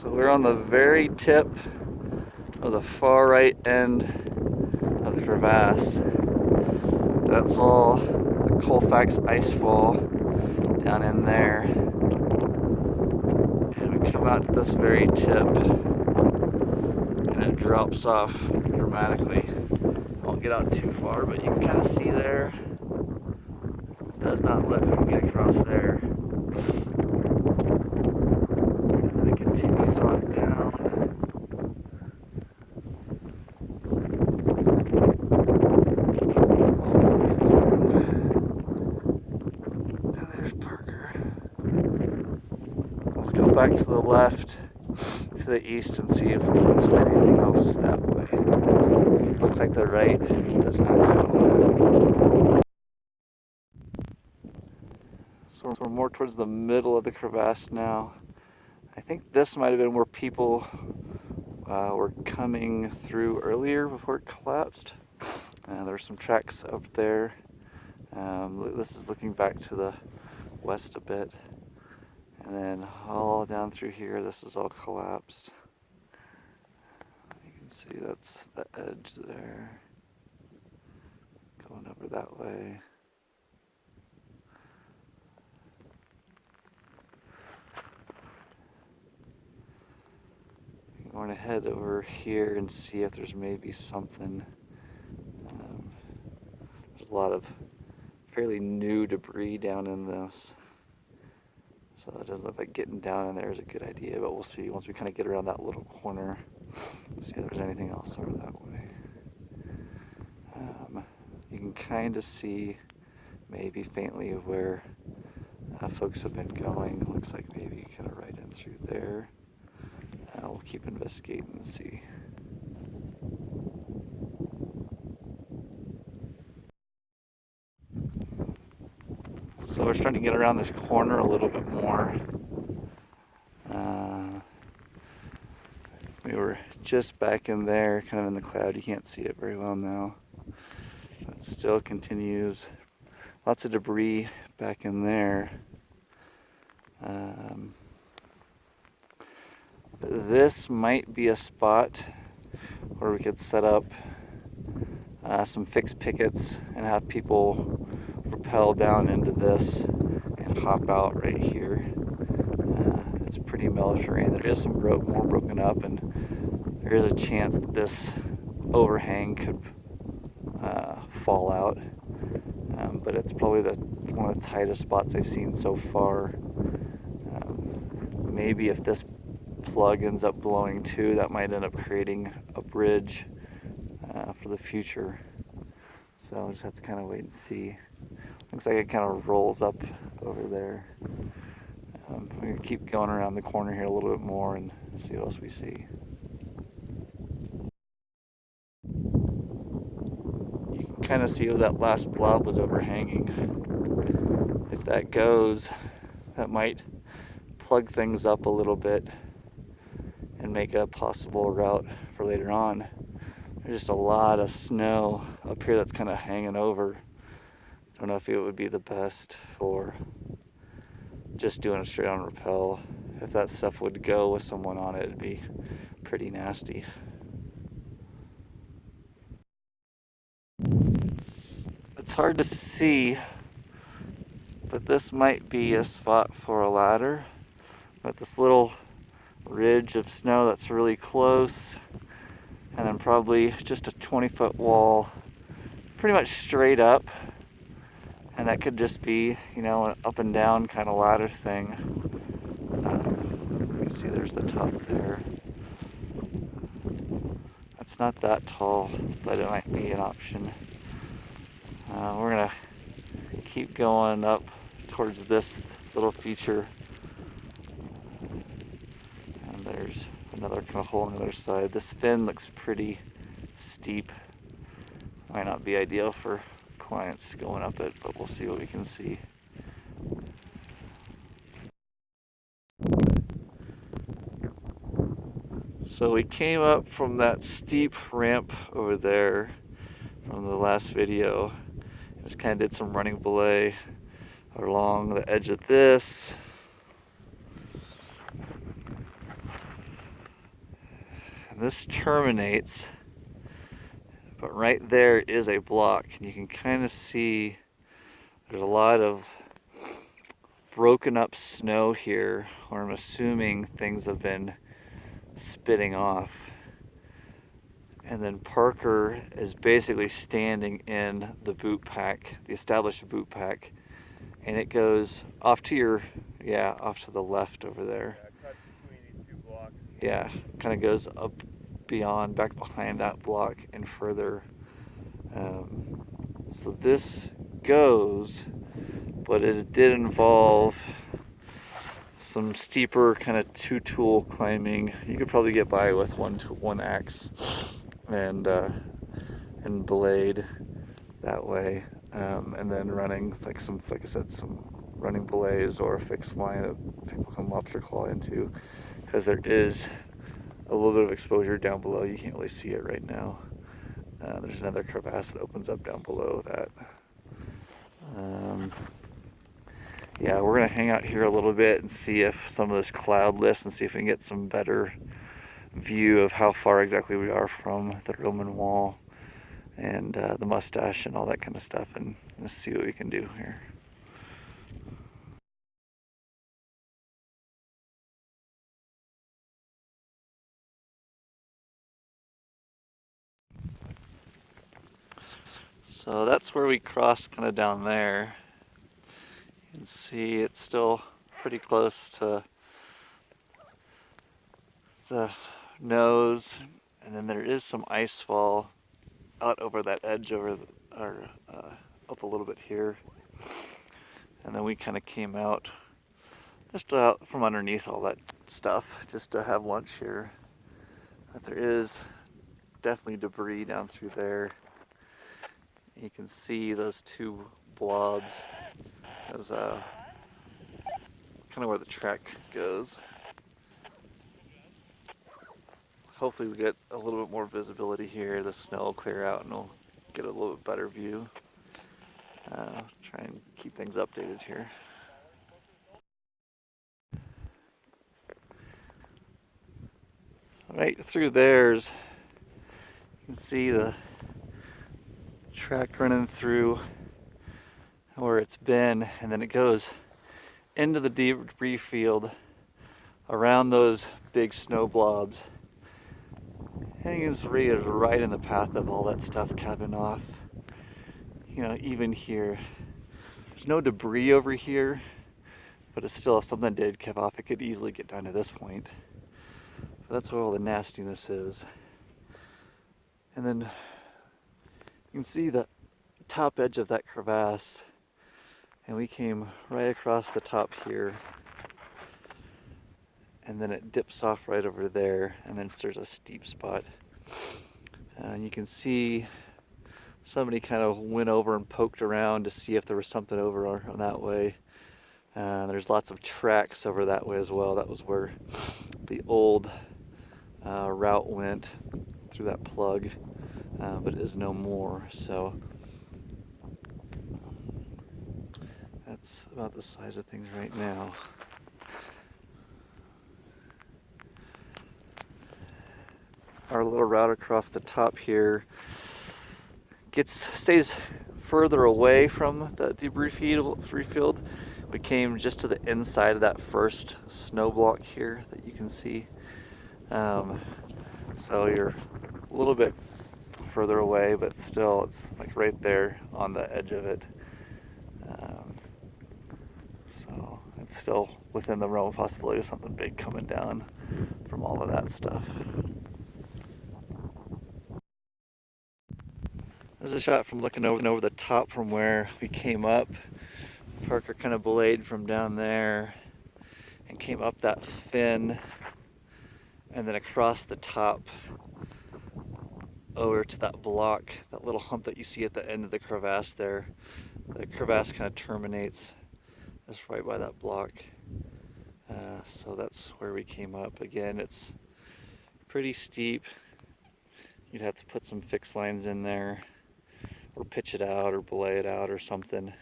So we're on the very tip of the far right end of the crevasse. That's all the Colfax icefall down in there. And we come out to this very tip and it drops off dramatically. I won't get out too far, but you can kind of see there. It does not look like we can get across there. And then it continues on down. Back to the left, to the east, and see if we can spot anything else that way. Looks like the right does not go. So we're more towards the middle of the crevasse now. I think this might have been where people were coming through earlier before it collapsed. There's some tracks up there. This is looking back to the west a bit. And then all down through here, this is all collapsed. You can see that's the edge there. Going over that way. I'm going to head over here and see if there's maybe something. There's a lot of fairly new debris down in this. So it doesn't look like getting down in there is a good idea, but we'll see once we kind of get around that little corner, see if there's anything else over that way. You can kind of see maybe faintly where folks have been going. Looks like maybe kind of right in through there. We'll keep investigating and see. So we're starting to get around this corner a little bit more. We were just back in there, kind of in the cloud. You can't see it very well now. But still continues. Lots of debris back in there. This might be a spot where we could set up some fixed pickets and have people rappel down into this and hop out right here. It's pretty mellow terrain. There is some more broken up, and there is a chance that this overhang could fall out. But it's probably one of the tightest spots I've seen so far. Maybe if this plug ends up blowing too, that might end up creating a bridge for the future. So we'll just have to kind of wait and see. Looks like it kind of rolls up over there. We're going to keep going around the corner here a little bit more and see what else we see. You can kind of see where that last blob was overhanging. If that goes, that might plug things up a little bit and make a possible route for later on. There's just a lot of snow up here that's kind of hanging over. I don't know if it would be the best for just doing a straight on rappel. If that stuff would go with someone on it, it'd be pretty nasty. It's hard to see, but this might be a spot for a ladder. But this little ridge of snow that's really close, and then probably just a 20-foot wall, pretty much straight up. And that could just be, an up and down kind of ladder thing. You can see there's the top there. It's not that tall, but it might be an option. We're gonna keep going up towards this little feature. And there's another kind of hole on the other side. This fin looks pretty steep. Might not be ideal for clients going up it, but we'll see what we can see. So we came up from that steep ramp over there from the last video. Just kind of did some running belay along the edge of this. And this terminates, but right there is a block, and you can kind of see there's a lot of broken up snow here, or I'm assuming things have been spitting off. And then Parker is basically standing in the boot pack, the established boot pack, and it goes off to your, yeah, off to the left over there. Yeah, cut between these two blocks. Yeah, kind of goes up beyond, back behind that block and further. So this goes, but it did involve some steeper kind of two-tool climbing. You could probably get by with one axe and blade that way, and then running like I said, some running belays or a fixed line that people can lobster claw into, because there is a little bit of exposure down below. You can't really see it right now. There's another crevasse that opens up down below that. Yeah, we're gonna hang out here a little bit and see if some of this cloud lifts and see if we can get some better view of how far exactly we are from the Roman wall and the mustache and all that kind of stuff, and let's see what we can do here. So that's where we crossed, kind of down there. You can see it's still pretty close to the nose, and then there is some ice fall out over that edge over or up a little bit here, and then we kind of came out just out from underneath all that stuff just to have lunch here. But there is definitely debris down through there. You can see those two blobs as kind of where the track goes. Hopefully we get a little bit more visibility here. The snow will clear out and we'll get a little bit better view. Try and keep things updated here. Right through there's, you can see the track running through where it's been, and then it goes into the debris field around those big snow blobs. Hanging Three is right in the path of all that stuff capping off. You know, even here, there's no debris over here, but it's still, if something did cap off, it could easily get down to this point. But that's where all the nastiness is. And then you can see the top edge of that crevasse, and we came right across the top here, and then it dips off right over there, and then there's a steep spot. And you can see somebody kind of went over and poked around to see if there was something over on that way. There's lots of tracks over that way as well. That was where the old route went through that plug, but it is no more. So that's about the size of things right now. Our little route across the top here stays further away from the debris field. We came just to the inside of that first snow block here that you can see. So you're a little bit further away, but still it's like right there on the edge of it. So it's still within the realm of possibility of something big coming down from all of that stuff. There's a shot from looking over the top from where we came up. Parker kind of belayed from down there and came up that fin and then across the top over to that block, that little hump that you see at the end of the crevasse there. The crevasse kind of terminates just right by that block. So that's where we came up. Again, it's pretty steep. You'd have to put some fixed lines in there or pitch it out or belay it out or something.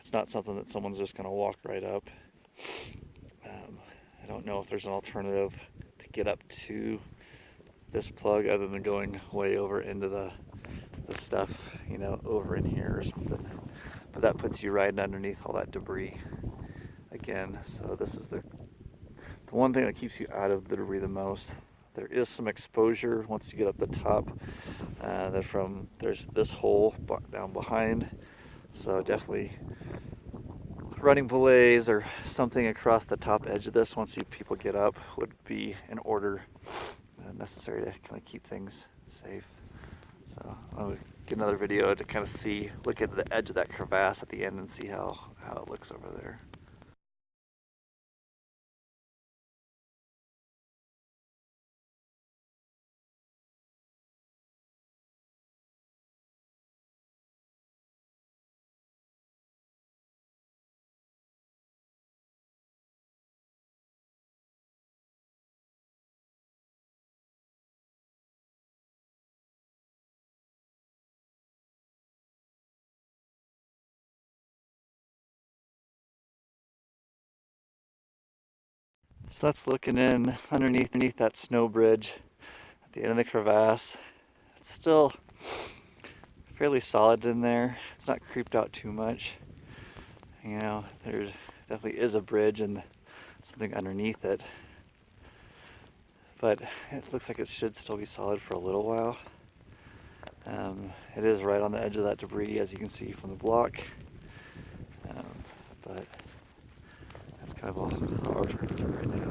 It's not something that someone's just going to walk right up. I don't know if there's an alternative to get up to this plug other than going way over into the stuff, you know, over in here or something. But that puts you right underneath all that debris again. So this is the one thing that keeps you out of the debris the most. There is some exposure once you get up the top. There's this hole down behind, so definitely running belays or something across the top edge of this once people get up would be in order, necessary to kind of keep things safe. So I'll get another video to kind of look at the edge of that crevasse at the end and see how it looks over there. So that's looking in underneath that snow bridge at the end of the crevasse. It's still fairly solid in there. It's not creeped out too much. You know, there definitely is a bridge and something underneath it. But it looks like it should still be solid for a little while. It is right on the edge of that debris, as you can see from the block. But that's kind of all right now.